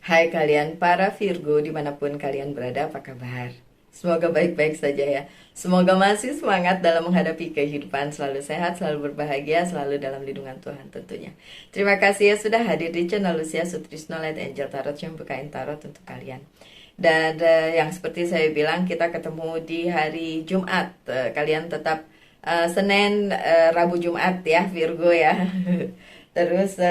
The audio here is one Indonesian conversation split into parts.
Hai kalian para Virgo dimanapun kalian berada, apa kabar? Semoga baik-baik saja ya. Semoga masih semangat dalam menghadapi kehidupan, selalu sehat, selalu berbahagia, selalu dalam lindungan Tuhan tentunya. Terima kasih ya sudah hadir di channel Lucia Sutrisno Light Angel Tarot yang bukain tarot untuk kalian. Dan yang seperti saya bilang, kita ketemu di hari Jumat. Kalian tetap Senin, Rabu, Jumat ya Virgo ya. Terus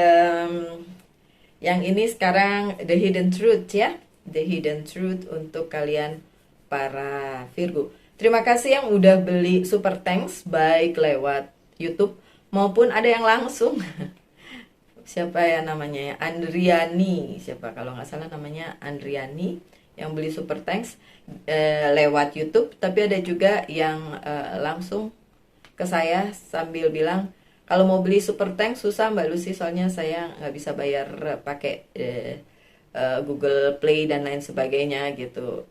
yang ini sekarang The Hidden Truth ya. The Hidden Truth untuk kalian para Virgo. Terima kasih yang udah beli Super Thanks baik lewat YouTube maupun ada yang langsung. Siapa ya namanya ya? Andriani. Siapa kalau nggak salah namanya Andriani yang beli Super Thanks lewat YouTube. Tapi ada juga yang langsung ke saya sambil bilang, kalau mau beli Super Tank susah Mbak Lucy, soalnya saya nggak bisa bayar pakai Google Play dan lain sebagainya gitu,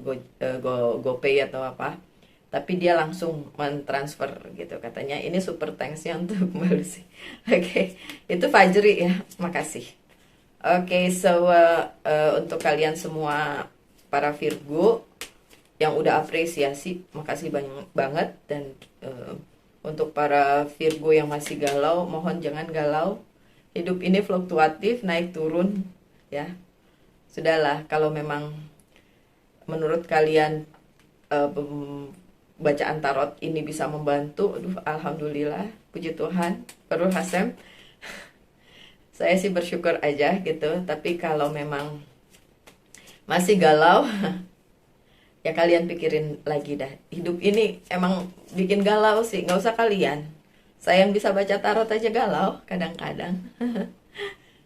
GoPay atau apa. Tapi dia langsung mentransfer gitu, katanya ini Super Thanks-nya untuk Mbak Lucy. Oke, itu Fajri ya, makasih. Oke, so untuk kalian semua para Virgo yang udah apresiasi, makasih banyak banget. Dan untuk para Virgo yang masih galau, mohon jangan galau. Hidup ini fluktuatif, naik turun ya. Sudahlah, kalau memang menurut kalian bacaan tarot ini bisa membantu, aduh alhamdulillah, puji Tuhan, Baruch Hashem. Saya sih bersyukur aja gitu. Tapi kalau memang masih galau, ya kalian pikirin lagi dah. Hidup ini emang bikin galau sih, nggak usah kalian. Saya yang bisa baca tarot aja galau kadang-kadang.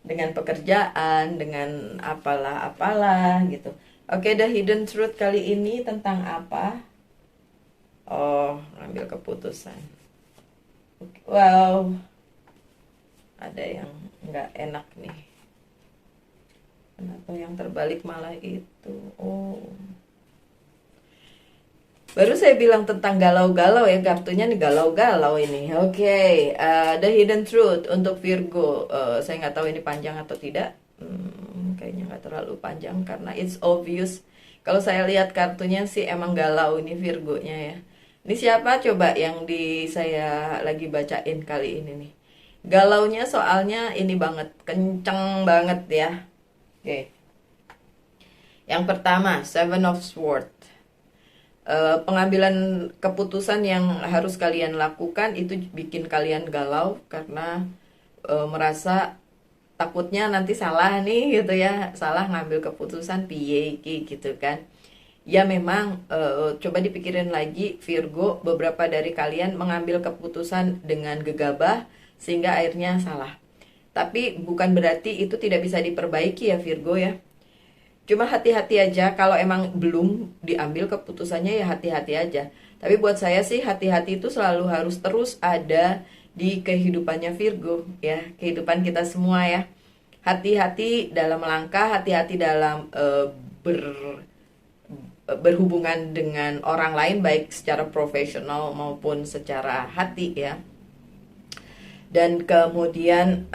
Dengan pekerjaan, dengan apalah-apalah gitu. Oke, The Hidden Truth kali ini tentang apa? Oh, ngambil keputusan. Wow, ada yang nggak enak nih. Kenapa yang terbalik malah itu? Oh, baru saya bilang tentang galau-galau ya, kartunya nih galau-galau ini. Oke, The Hidden Truth untuk Virgo. Saya nggak tahu ini panjang atau tidak. Kayaknya nggak terlalu panjang karena it's obvious. Kalau saya lihat kartunya sih emang galau ini Virgonya ya. Ini siapa coba yang di saya lagi bacain kali ini nih? Galaunya soalnya ini banget, kenceng banget ya. Oke. Yang pertama, Seven of Swords. Pengambilan keputusan yang harus kalian lakukan itu bikin kalian galau karena merasa takutnya nanti salah nih gitu ya, salah ngambil keputusan piye gitu kan. Ya memang coba dipikirin lagi Virgo, beberapa dari kalian mengambil keputusan dengan gegabah sehingga akhirnya salah. Tapi bukan berarti itu tidak bisa diperbaiki ya Virgo ya. Cuma hati-hati aja, kalau emang belum diambil keputusannya ya hati-hati aja. Tapi buat saya sih hati-hati itu selalu harus terus ada di kehidupannya Virgo ya, kehidupan kita semua ya. Hati-hati dalam melangkah, hati-hati dalam berhubungan dengan orang lain baik secara profesional maupun secara hati ya. Dan kemudian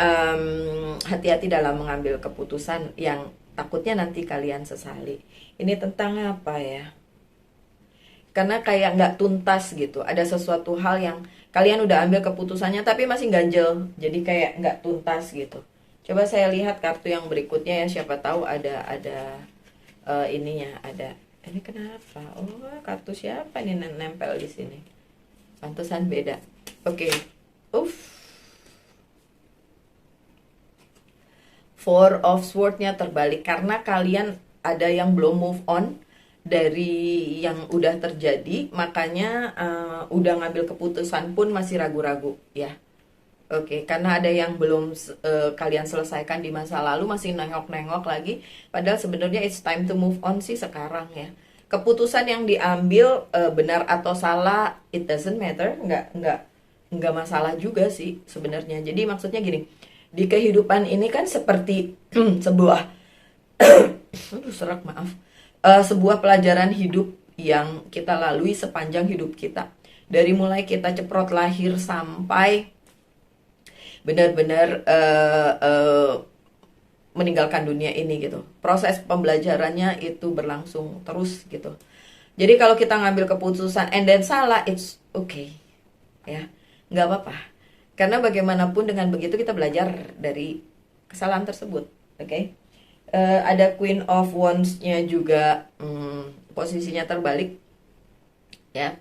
hati-hati dalam mengambil keputusan yang takutnya nanti kalian sesali. Ini tentang apa ya? Karena kayak nggak tuntas gitu. Ada sesuatu hal yang kalian udah ambil keputusannya tapi masih ganjel. Jadi kayak nggak tuntas gitu. Coba saya lihat kartu yang berikutnya ya. Siapa tahu ada ininya ada. Ini kenapa? Oh, kartu siapa nih nempel di sini? Pantesan beda. Oke. Four of Swords-nya terbalik karena kalian ada yang belum move on dari yang udah terjadi, makanya udah ngambil keputusan pun masih ragu-ragu ya. Oke, karena ada yang belum kalian selesaikan di masa lalu, masih nengok-nengok lagi, padahal sebenarnya it's time to move on sih sekarang ya. Keputusan yang diambil benar atau salah, it doesn't matter, nggak masalah juga sih sebenarnya. Jadi maksudnya gini, di kehidupan ini kan seperti sebuah serak maaf, sebuah pelajaran hidup yang kita lalui sepanjang hidup kita, dari mulai kita ceprot lahir sampai benar-benar meninggalkan dunia ini gitu. Proses pembelajarannya itu berlangsung terus gitu. Jadi kalau kita ngambil keputusan and then salah, it's okay, ya, nggak apa-apa. Karena bagaimanapun dengan begitu kita belajar dari kesalahan tersebut, oke? Ada Queen of Wands-nya juga, posisinya terbalik, ya.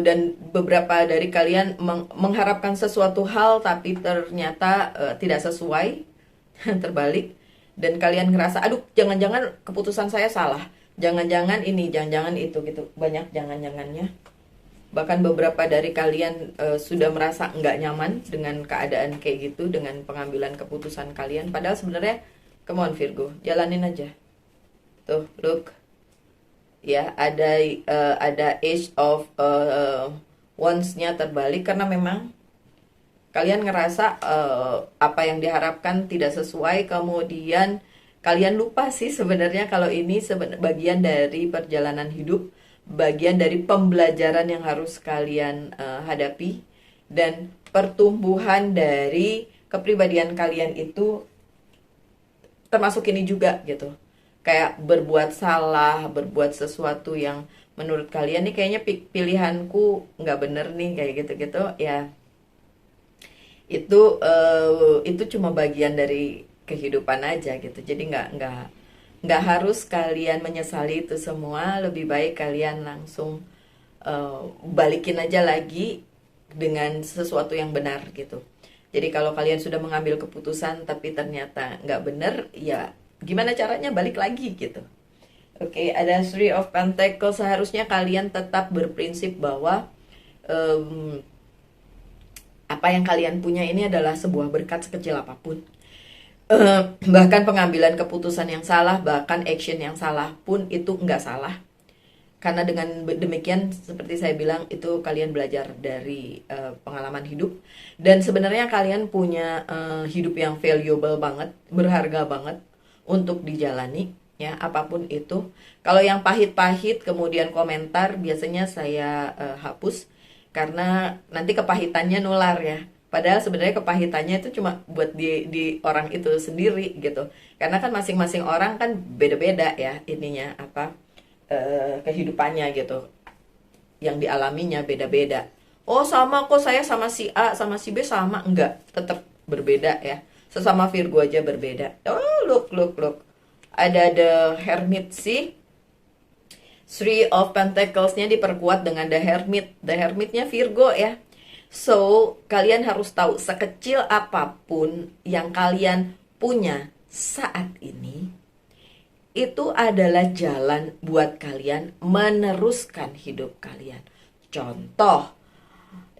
Dan beberapa dari kalian mengharapkan sesuatu hal tapi ternyata tidak sesuai, terbalik, dan kalian ngerasa, aduh, jangan-jangan keputusan saya salah, jangan-jangan ini, jangan-jangan itu gitu. Banyak jangan-jangannya. Bahkan beberapa dari kalian sudah merasa nggak nyaman dengan keadaan kayak gitu, dengan pengambilan keputusan kalian. Padahal sebenarnya, come on Virgo, jalanin aja. Tuh, look, ya, ada Age of Wands-nya terbalik karena memang kalian ngerasa apa yang diharapkan tidak sesuai, kemudian kalian lupa sih sebenarnya kalau ini bagian dari perjalanan hidup, bagian dari pembelajaran yang harus kalian hadapi, dan pertumbuhan dari kepribadian kalian itu termasuk ini juga gitu. Kayak berbuat salah, berbuat sesuatu yang menurut kalian nih kayaknya pilihanku nggak bener nih, kayak gitu-gitu ya. Itu cuma bagian dari kehidupan aja gitu. Jadi nggak harus kalian menyesali itu semua. Lebih baik kalian langsung balikin aja lagi dengan sesuatu yang benar gitu. Jadi kalau kalian sudah mengambil keputusan tapi ternyata nggak benar, ya gimana caranya balik lagi gitu. Oke, ada Three of Pentacles. Seharusnya kalian tetap berprinsip bahwa apa yang kalian punya ini adalah sebuah berkat sekecil apapun. Bahkan pengambilan keputusan yang salah, bahkan action yang salah pun itu nggak salah. Karena dengan demikian, seperti saya bilang, itu kalian belajar dari pengalaman hidup. Dan sebenarnya kalian punya hidup yang valuable banget, berharga banget untuk dijalani, ya, apapun itu. Kalau yang pahit-pahit kemudian komentar, biasanya saya hapus. Karena nanti kepahitannya nular ya. Padahal sebenarnya kepahitannya itu cuma buat di orang itu sendiri gitu. Karena kan masing-masing orang kan beda-beda ya ininya apa kehidupannya gitu. Yang dialaminya beda-beda. Oh sama kok, saya sama si A sama si B sama, enggak, tetap berbeda ya. Sesama Virgo aja berbeda. Oh look. Ada The Hermit sih. Three of Pentacles-nya diperkuat dengan The Hermit. The Hermit-nya Virgo ya. So, kalian harus tahu sekecil apapun yang kalian punya saat ini, itu adalah jalan buat kalian meneruskan hidup kalian. Contoh,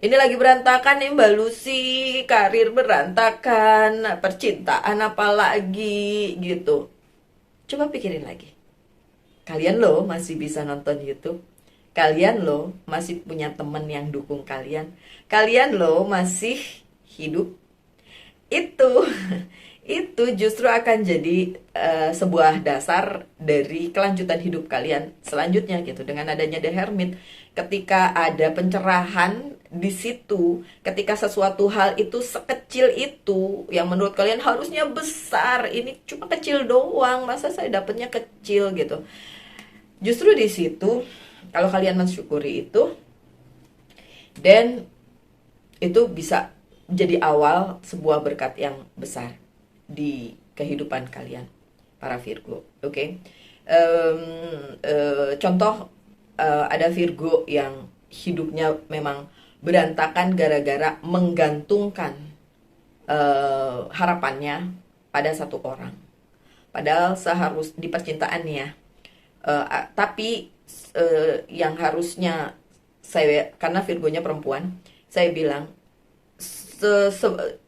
ini lagi berantakan nih Mbak Lucy, karir berantakan, percintaan apalagi gitu. Coba pikirin lagi. Kalian loh masih bisa nonton YouTube. Kalian loh masih punya temen yang dukung kalian. Kalian loh masih hidup. Itu justru akan jadi sebuah dasar dari kelanjutan hidup kalian selanjutnya gitu. Dengan adanya The Hermit, ketika ada pencerahan di situ, ketika sesuatu hal itu sekecil itu yang menurut kalian harusnya besar, ini cuma kecil doang, masa saya dapetnya kecil gitu. Justru di situ, kalau kalian mensyukuri itu, dan itu bisa jadi awal sebuah berkat yang besar di kehidupan kalian, para Virgo. Oke. Contoh, ada Virgo yang hidupnya memang berantakan gara-gara menggantungkan harapannya pada satu orang. Padahal seharus di percintaan ya. Tapi yang harusnya saya, karena Virgonya perempuan, saya bilang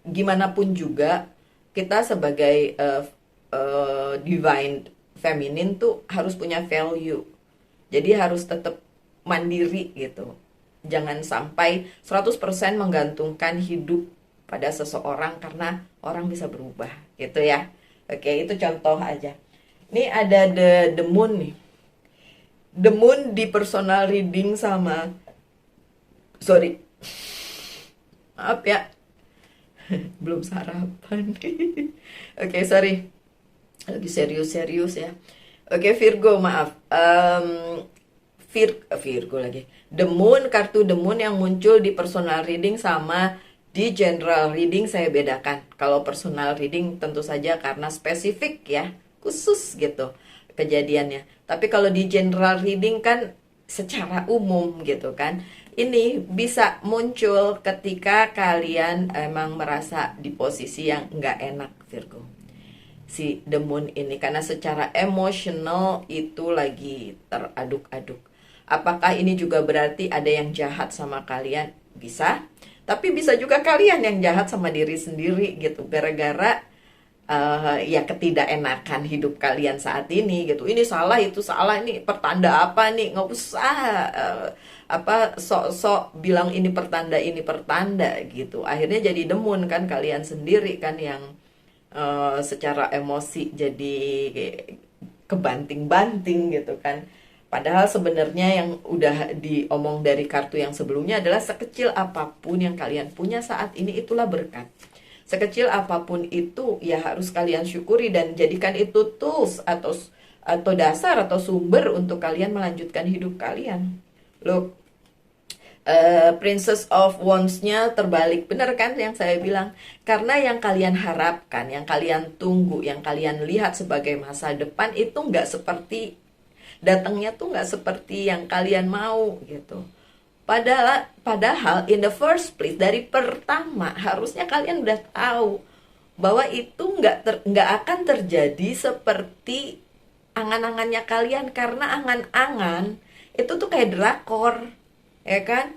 gimana pun juga kita sebagai divine feminine tuh harus punya value. Jadi harus tetap mandiri gitu. Jangan sampai 100% menggantungkan hidup pada seseorang karena orang bisa berubah gitu ya. Oke, itu contoh aja. Ini ada the moon nih. The Moon di personal reading sama, sorry, maaf ya, Belum sarapan. Oke, sorry. Lagi serius-serius ya. Oke, Virgo, maaf. Virgo lagi. The Moon, kartu The Moon yang muncul di personal reading sama di general reading saya bedakan. Kalau personal reading tentu saja karena spesifik ya, khusus gitu kejadiannya. Tapi kalau di general reading kan secara umum gitu kan. Ini bisa muncul ketika kalian emang merasa di posisi yang nggak enak, Virgo. Si The Moon ini karena secara emosional itu lagi teraduk-aduk. Apakah ini juga berarti ada yang jahat sama kalian? Bisa. Tapi bisa juga kalian yang jahat sama diri sendiri gitu. Gara-gara ya ketidakenakan hidup kalian saat ini gitu. Ini salah, itu salah, ini pertanda apa nih? Nggak usah sok-sok bilang ini pertanda gitu. Akhirnya jadi demun kan kalian sendiri kan yang secara emosi jadi kebanting-banting gitu kan. Padahal sebenarnya yang udah diomong dari kartu yang sebelumnya adalah sekecil apapun yang kalian punya saat ini itulah berkat. Sekecil apapun itu ya harus kalian syukuri dan jadikan itu tools atau dasar atau sumber untuk kalian melanjutkan hidup kalian. Look, Princess of Wands-nya terbalik, benar kan yang saya bilang? Karena yang kalian harapkan, yang kalian tunggu, yang kalian lihat sebagai masa depan itu nggak seperti datangnya tuh nggak seperti yang kalian mau gitu. Padahal in the first place dari pertama harusnya kalian udah tahu bahwa itu nggak akan terjadi seperti angan-angannya kalian karena angan-angan itu tuh kayak drakor, ya kan?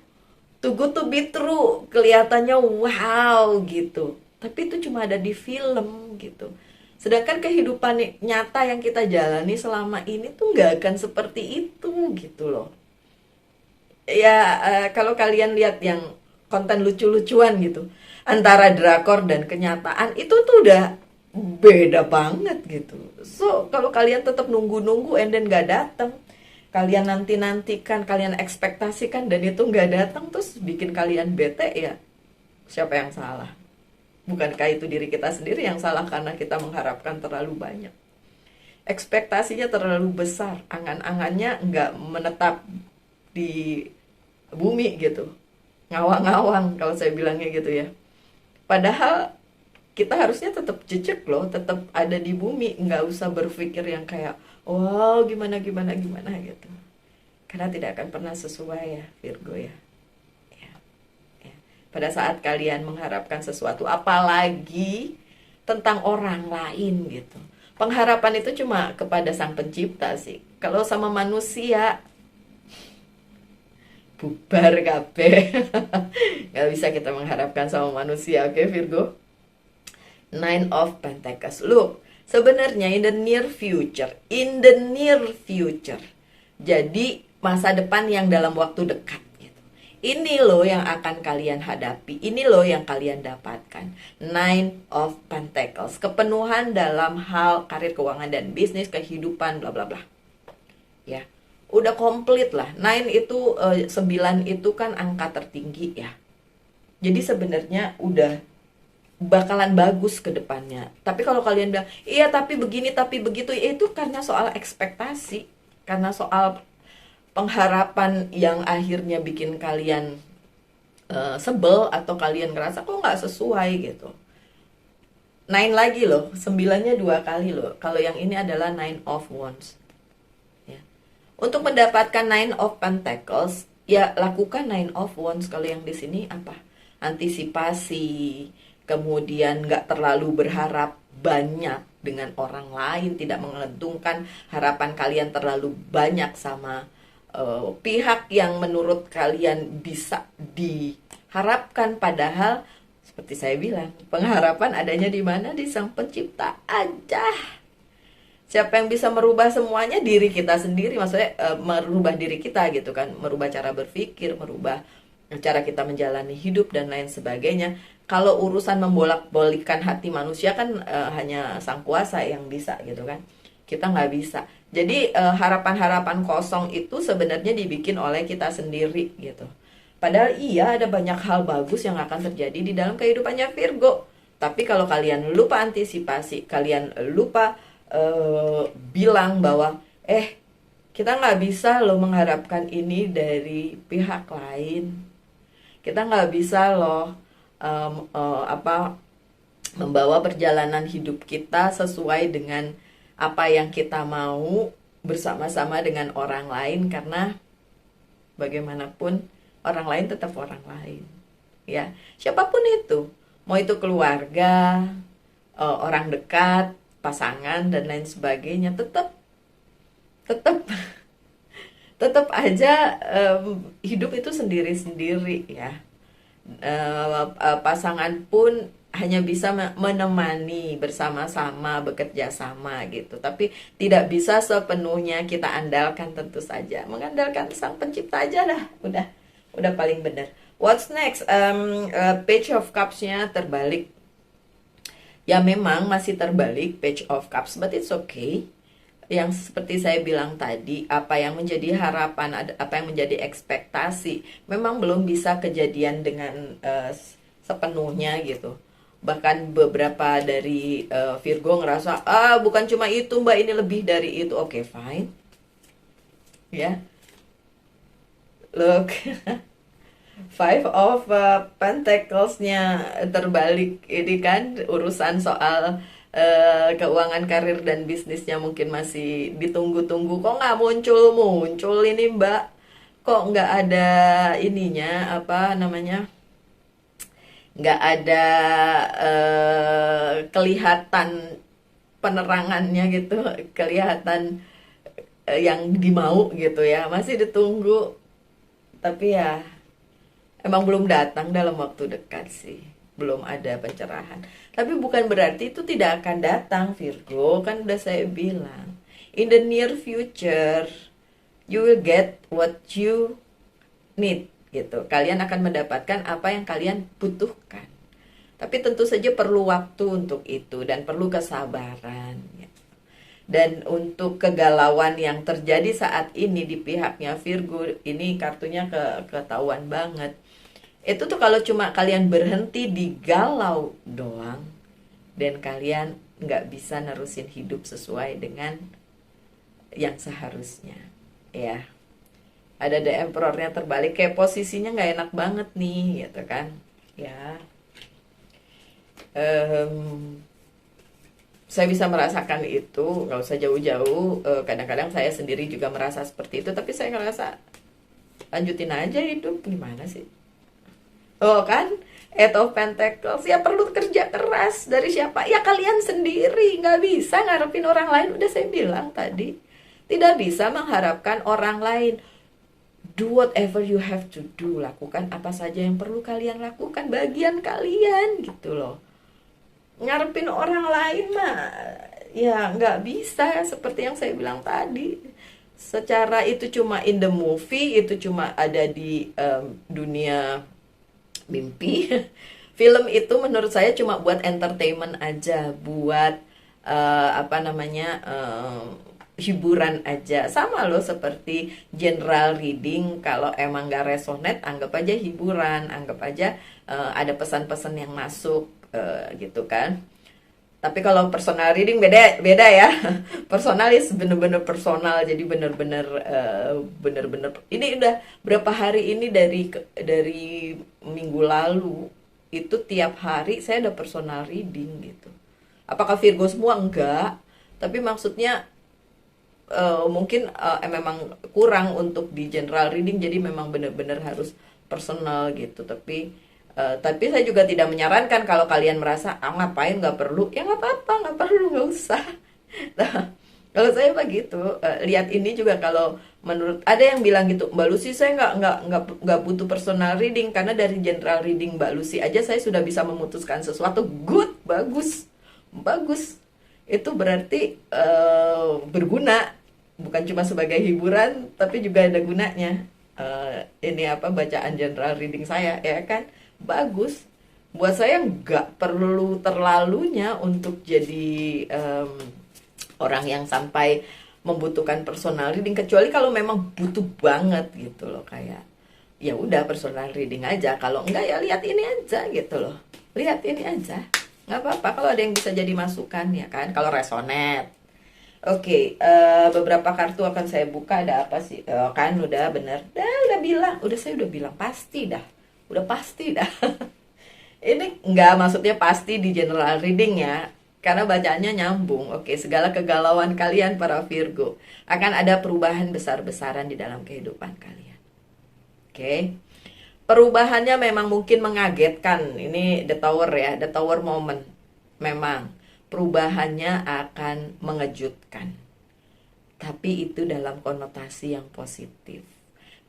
Too good to be true, kelihatannya wow gitu. Tapi itu cuma ada di film gitu. Sedangkan kehidupan nyata yang kita jalani selama ini tuh nggak akan seperti itu gitu loh. Ya kalau kalian lihat yang konten lucu-lucuan gitu antara drakor dan kenyataan itu tuh udah beda banget gitu. So kalau kalian tetap nunggu-nunggu and then nggak datang, kalian nanti-nantikan, kalian ekspektasikan dan itu nggak datang terus bikin kalian bete ya, siapa yang salah? Bukankah itu diri kita sendiri yang salah karena kita mengharapkan terlalu banyak? Ekspektasinya terlalu besar, angan-angannya nggak menetap di bumi gitu. Ngawang-ngawang kalau saya bilangnya gitu ya. Padahal kita harusnya tetap jejak loh, tetap ada di bumi, nggak usah berpikir yang kayak wow gimana gitu. Karena tidak akan pernah sesuai ya Virgo ya. Pada saat kalian mengharapkan sesuatu, apalagi tentang orang lain gitu. Pengharapan itu cuma kepada sang pencipta sih. Kalau sama manusia, bubar kabeh. Gak bisa kita mengharapkan sama manusia, oke Virgo? Nine of Pentacles. Look, sebenarnya in the near future. Jadi masa depan yang dalam waktu dekat. Ini loh yang akan kalian hadapi. Ini loh yang kalian dapatkan. Nine of Pentacles. Kepenuhan dalam hal karir, keuangan, dan bisnis, kehidupan, bla bla bla. Ya, udah komplit lah. Nine itu, 9 itu kan angka tertinggi ya. Jadi sebenarnya udah bakalan bagus ke depannya. Tapi kalau kalian bilang, iya tapi begini, tapi begitu, itu karena soal ekspektasi. Karena soal pengharapan yang akhirnya bikin kalian sebel atau kalian ngerasa kok nggak sesuai gitu. Nine lagi loh, 9-nya 2 kali loh. Kalau yang ini adalah Nine of Wands. Ya. Untuk mendapatkan Nine of Pentacles, ya lakukan Nine of Wands. Kalau yang di sini apa? Antisipasi, kemudian nggak terlalu berharap banyak dengan orang lain, tidak menggantungkan harapan kalian terlalu banyak sama pihak yang menurut kalian bisa diharapkan, padahal seperti saya bilang pengharapan adanya di mana? Di sang pencipta aja. Siapa yang bisa merubah semuanya? Diri kita sendiri, maksudnya merubah diri kita gitu kan, merubah cara berpikir, merubah cara kita menjalani hidup dan lain sebagainya. Kalau urusan membolak-balikkan hati manusia kan hanya sang kuasa yang bisa gitu kan, kita nggak bisa. Jadi harapan-harapan kosong itu sebenarnya dibikin oleh kita sendiri gitu. Padahal iya ada banyak hal bagus yang akan terjadi di dalam kehidupannya Virgo. Tapi kalau kalian lupa antisipasi, kalian lupa bilang bahwa kita nggak bisa loh mengharapkan ini dari pihak lain. Kita nggak bisa loh membawa perjalanan hidup kita sesuai dengan apa yang kita mau bersama-sama dengan orang lain, karena bagaimanapun orang lain tetap orang lain, ya, siapapun itu, mau itu keluarga, orang dekat, pasangan dan lain sebagainya, tetap tetap tetap aja hidup itu sendiri-sendiri ya. Pasangan pun hanya bisa menemani, bersama-sama, bekerja sama gitu. Tapi tidak bisa sepenuhnya kita andalkan, tentu saja. Mengandalkan sang pencipta aja lah, udah paling benar. What's next? Page of Cups-nya terbalik. Ya memang masih terbalik Page of Cups, but it's okay. Yang seperti saya bilang tadi, apa yang menjadi harapan, apa yang menjadi ekspektasi, memang belum bisa kejadian dengan sepenuhnya gitu. Bahkan beberapa dari Virgo ngerasa, bukan cuma itu mbak, ini lebih dari itu. Oke, fine. Ya, look. Five of Pentacles-nya terbalik. Ini kan urusan soal keuangan, karir, dan bisnisnya mungkin masih ditunggu-tunggu. Kok nggak muncul ini mbak? Kok nggak ada ininya, apa namanya, nggak ada kelihatan penerangannya gitu, kelihatan yang dimau gitu ya, masih ditunggu. Tapi ya emang belum datang dalam waktu dekat sih, belum ada pencerahan. Tapi bukan berarti itu tidak akan datang Virgo, kan udah saya bilang. In the near future, you will get what you need gitu. Kalian akan mendapatkan apa yang kalian butuhkan. Tapi tentu saja perlu waktu untuk itu dan perlu kesabaran. Gitu. Dan untuk kegalauan yang terjadi saat ini di pihaknya Virgo, ini kartunya ketahuan banget. Itu tuh kalau cuma kalian berhenti di galau doang, dan kalian nggak bisa nerusin hidup sesuai dengan yang seharusnya, ya. Ada The Emperor-nya terbalik, kayak posisinya nggak enak banget nih, gitu kan, ya. Saya bisa merasakan itu, nggak usah jauh-jauh. Kadang-kadang saya sendiri juga merasa seperti itu, tapi saya ngerasa lanjutin aja hidup, gimana sih? Oh kan, Eight of Pentacles, ya perlu kerja keras. Dari siapa? Ya kalian sendiri. Nggak bisa ngarepin orang lain. Udah saya bilang tadi, tidak bisa mengharapkan orang lain. Do whatever you have to do. Lakukan apa saja yang perlu kalian lakukan, bagian kalian gitu loh. Ngarepin orang lain mah ya nggak bisa, seperti yang saya bilang tadi. Secara itu cuma in the movie, itu cuma ada di dunia mimpi. Film itu menurut saya cuma buat entertainment aja, buat hiburan aja. Sama loh seperti general reading, kalau emang gak resonate, anggap aja hiburan, anggap aja ada pesan-pesan yang masuk gitu kan. Tapi kalau personal reading beda ya. Personalis bener-bener personal, jadi bener-bener ini udah berapa hari ini, dari minggu lalu itu tiap hari saya ada personal reading gitu. Apakah Virgo semua? Enggak, tapi maksudnya mungkin memang kurang untuk di general reading, jadi memang bener-bener harus personal gitu. Tapi saya juga tidak menyarankan kalau kalian merasa ngapain, nggak perlu, ya nggak apa-apa, nggak perlu, nggak usah. Nah, kalau saya begitu, lihat ini juga, kalau menurut ada yang bilang gitu, Mbak Lucy saya nggak butuh personal reading, karena dari general reading Mbak Lucy aja saya sudah bisa memutuskan sesuatu. Good, bagus. Itu berarti berguna, bukan cuma sebagai hiburan, tapi juga ada gunanya. Ini bacaan general reading saya, ya kan? Bagus. Buat saya nggak perlu terlalunya untuk jadi orang yang sampai membutuhkan personal reading, kecuali kalau memang butuh banget gitu loh, kayak ya udah personal reading aja. Kalau enggak ya lihat ini aja gitu loh. Lihat ini aja. Nggak apa-apa kalau ada yang bisa jadi masukan ya kan. Kalau resonate. Oke, beberapa kartu akan saya buka. Ada apa sih? Kan udah bener. Udah bilang. Saya udah bilang pasti dah. Udah pasti dah. Ini nggak maksudnya pasti di general reading ya. Karena bacaannya nyambung. Oke, segala kegalauan kalian para Virgo akan ada perubahan besar-besaran di dalam kehidupan kalian. Oke. Perubahannya memang mungkin mengagetkan. Ini the tower ya, the tower moment. Memang perubahannya akan mengejutkan. Tapi itu dalam konotasi yang positif.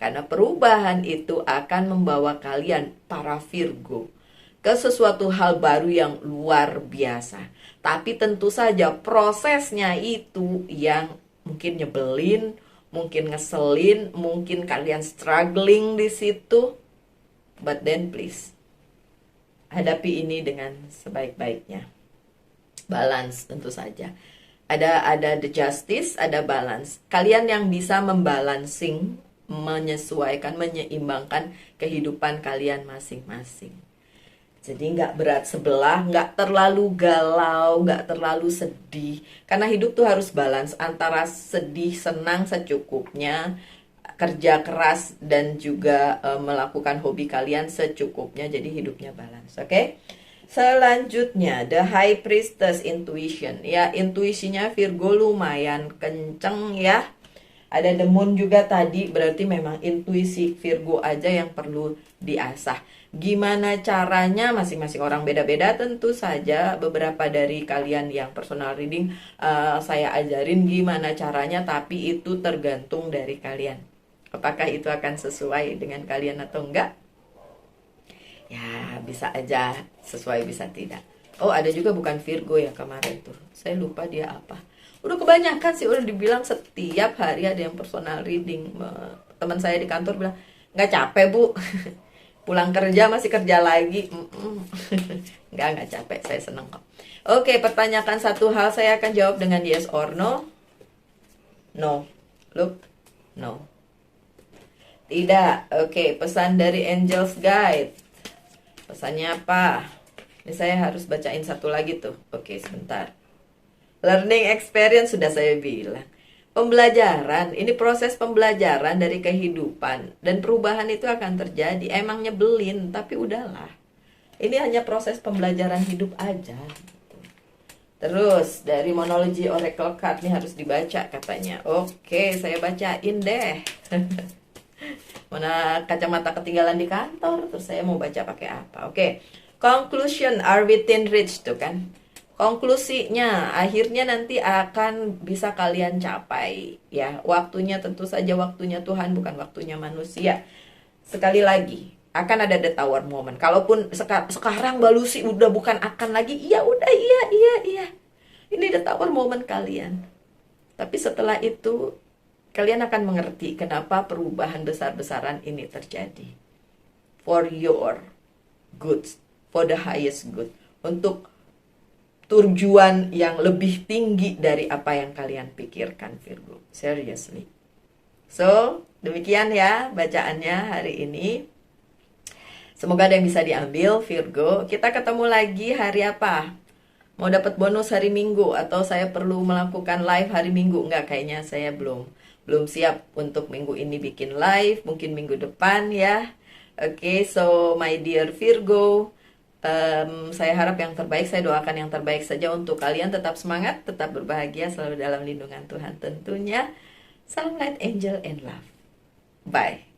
Karena perubahan itu akan membawa kalian para Virgo ke sesuatu hal baru yang luar biasa. Tapi tentu saja prosesnya itu yang mungkin nyebelin, mungkin ngeselin, mungkin kalian struggling di situ. But then please, hadapi ini dengan sebaik-baiknya. Balance tentu saja. Ada the justice, ada balance. Kalian yang bisa membalancing, menyesuaikan, menyeimbangkan kehidupan kalian masing-masing. Jadi nggak berat sebelah, nggak terlalu galau, nggak terlalu sedih. Karena hidup tuh harus balance antara sedih, senang secukupnya, kerja keras dan juga melakukan hobi kalian secukupnya. Jadi hidupnya balance, oke? Selanjutnya, the High Priestess Intuition. Ya, intuisinya Virgo lumayan kenceng ya. Ada the Moon juga tadi, berarti memang intuisi Virgo aja yang perlu diasah. Gimana caranya? Masing-masing orang beda-beda tentu saja. Beberapa dari kalian yang personal reading saya ajarin gimana caranya, tapi itu tergantung dari kalian. Apakah itu akan sesuai dengan kalian atau enggak? Ya, bisa aja sesuai, bisa tidak. Oh, ada juga bukan Virgo ya kemarin tuh. Saya lupa dia apa. Udah kebanyakan sih, udah dibilang setiap hari ada yang personal reading. Teman saya di kantor bilang, nggak capek bu? Pulang kerja masih kerja lagi. Nggak capek, saya seneng kok. Oke, pertanyakan satu hal, saya akan jawab dengan yes or no. No. Look, no. Tidak. Oke, pesan dari Angels Guide. Pesannya apa? Ini saya harus bacain satu lagi tuh. Oke, sebentar. Learning experience sudah saya bilang. Pembelajaran, ini proses pembelajaran dari kehidupan. Dan perubahan itu akan terjadi. Emang nyebelin, tapi udahlah. Ini hanya proses pembelajaran hidup aja. Terus, dari Monology Oracle Card ini harus dibaca katanya. Oke, saya bacain deh. Mana kacamata ketinggalan di kantor, terus saya mau baca pakai apa. Oke, conclusion are within reach tuh kan. Konklusinya, akhirnya nanti akan bisa kalian capai ya. Waktunya tentu saja waktunya Tuhan, bukan waktunya manusia. Sekali lagi, akan ada the tower moment. Kalaupun sekarang Mbak Lucy udah bukan akan lagi, iya udah iya. Ini the tower moment kalian. Tapi setelah itu kalian akan mengerti kenapa perubahan besar-besaran ini terjadi. For your good, for the highest good. Untuk tujuan yang lebih tinggi dari apa yang kalian pikirkan, Virgo. Seriously. So, demikian ya bacaannya hari ini. Semoga ada yang bisa diambil, Virgo. Kita ketemu lagi hari apa? Mau dapat bonus hari Minggu atau saya perlu melakukan live hari Minggu? Enggak, kayaknya saya belum siap untuk minggu ini bikin live. Mungkin minggu depan ya. Oke, so my dear Virgo, saya harap yang terbaik, saya doakan yang terbaik saja untuk kalian. Tetap semangat, tetap berbahagia, selalu dalam lindungan Tuhan tentunya. Salam light, angel, and love. Bye.